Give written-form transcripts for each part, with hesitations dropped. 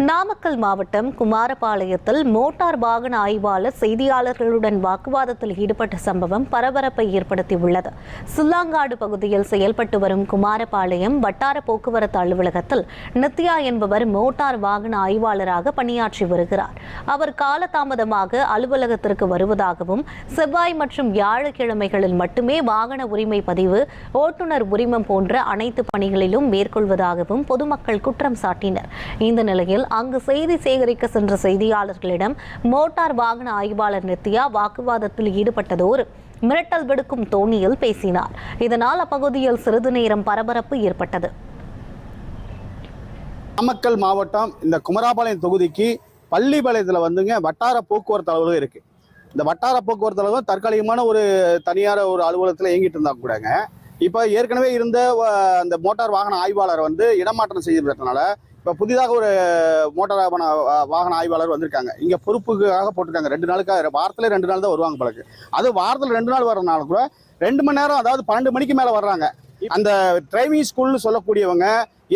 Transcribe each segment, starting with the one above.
நாமக்கல் மாவட்டம் குமாரபாளையத்தில் மோட்டார் வாகன ஆய்வாளர் செய்தியாளர்களுடன் வாக்குவாதத்தில் ஈடுபட்ட சம்பவம் பரபரப்பை ஏற்படுத்தியுள்ளது. சுல்லாங்காடு பகுதியில் செயல்பட்டு வரும் குமாரபாளையம் வட்டார போக்குவரத்து அலுவலகத்தில் நித்யா என்பவர் மோட்டார் வாகன ஆய்வாளராக பணியாற்றி வருகிறார். அவர் காலதாமதமாக அலுவலகத்திற்கு வருவதாகவும், செவ்வாய் மற்றும் வியாழக்கிழமைகளில் மட்டுமே வாகன உரிமை பதிவு, ஓட்டுநர் உரிமம் போன்ற அனைத்து பணிகளிலும் மேற்கொள்வதாகவும் பொதுமக்கள் குற்றம் சாட்டினர். இந்த நிலையில் அங்கு செய்தி சேகரிக்க சென்ற செய்தியாளர்களிடம் மோட்டார் வாகன ஆய்வாளர் நித்யா வாக்குவாதத்தில் ஈடுபட்டதோடு மிரட்டல் விடுக்கும் தோணியில் பேசினார். இதனால் அப்பகுதியில் சிறிது நேரம் பரபரப்பு ஏற்பட்டது. நாமக்கல் மாவட்டம் இந்த குமாரபாளையம் தொகுதிக்கு பள்ளிப்பாளையத்தில் வந்துங்க வட்டார போக்குவரத்து அலுவலகம் இருக்கு. இந்த வட்டார போக்குவரத்து அலுவலகம் தற்காலிகமான ஒரு தனியார் ஒரு அலுவலகத்தில் இயங்கிட்டு இருந்தா கூடங்க, இப்போ ஏற்கனவே இருந்த அந்த மோட்டார் வாகன ஆய்வாளர் வந்து இடமாற்றம் செய்யப்பட்டனால இப்போ புதிதாக ஒரு மோட்டார் வாகன ஆய்வாளர் வந்திருக்காங்க. இங்கே பொறுப்புக்காக போட்டிருக்காங்க. 2 நாளுக்காக, வாரத்தில் 2 நாள் தான் வருவாங்க பழக்கு. அது வாரத்தில் 2 நாள் வர்றதுனால கூட 2 மணி நேரம், அதாவது 12 மணிக்கு மேலே வர்றாங்க. அந்த டிரைவிங் ஸ்கூல்னு சொல்லக்கூடியவங்க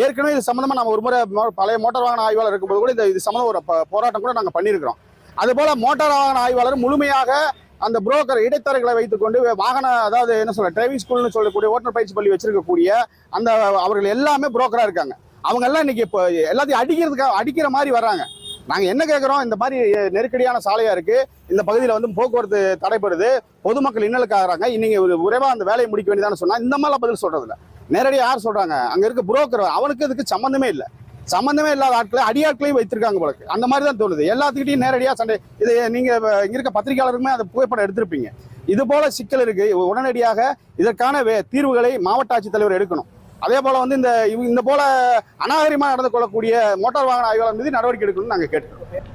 ஏற்கனவே இது சம்மந்தமாக நம்ம ஒரு முறை பழைய மோட்டார் வாகன ஆய்வாளர் இருக்கும்போது கூட இது சம்மந்தம் ஒரு போராட்டம் கூட நாங்கள் பண்ணியிருக்கிறோம். அதுபோல் மோட்டார் வாகன ஆய்வாளர் முழுமையாக அந்த புரோக்கர் இடைத்தரகளை வைத்துக்கொண்டு வாகன, அதாவது என்ன சொல்ற டிரைவிங் ஸ்கூல்னு சொல்லக்கூடிய ஓட்டுநர் பயிற்சி பள்ளி வச்சிருக்கக்கூடிய அந்த அவர்கள் எல்லாமே புரோக்கராக இருக்காங்க. அவங்க எல்லாம் இன்னைக்கு இப்போ எல்லாத்தையும் அடிக்கிற மாதிரி வர்றாங்க. நாங்கள் என்ன கேட்குறோம், இந்த மாதிரி நெருக்கடியான சாலையா இருக்கு, இந்த பகுதியில் வந்து போக்குவரத்து தடைப்படுது, பொதுமக்கள் இன்னலுக்காகிறாங்க, இன்னைக்கு ஒரு விரைவாக அந்த வேலையை முடிக்க வேண்டியதான்னு சொன்னா இந்த மாதிரிலாம் பதில் சொல்றதில்ல. நேரடியாக யார் சொல்றாங்க, அங்க இருக்க புரோக்கர், அவனுக்கு இதுக்கு சம்மந்தமே இல்லை. சம்மந்தமே இல்லாத ஆட்களை அடியாட்களையும் வைத்திருக்காங்க போல. அந்த மாதிரி தான் தோணுது. எல்லாத்துக்கிட்டையும் நேரடியாக சண்டை. இது நீங்க இங்க இருக்க பத்திரிகையாளருமே அந்த புகைப்படம் எடுத்திருப்பீங்க. இது போல சிக்கல் இருக்கு. உடனடியாக இதற்கான தீர்வுகளை மாவட்ட ஆட்சித்தலைவர் எடுக்கணும். அதே போல வந்து இந்த போல அநாகரிகமாக நடந்து கொள்ளக்கூடிய மோட்டார் வாகன ஆய்வாளர் மீது நடவடிக்கை எடுக்கணும்னு நாங்கள் கேட்டுக்கிறோம்.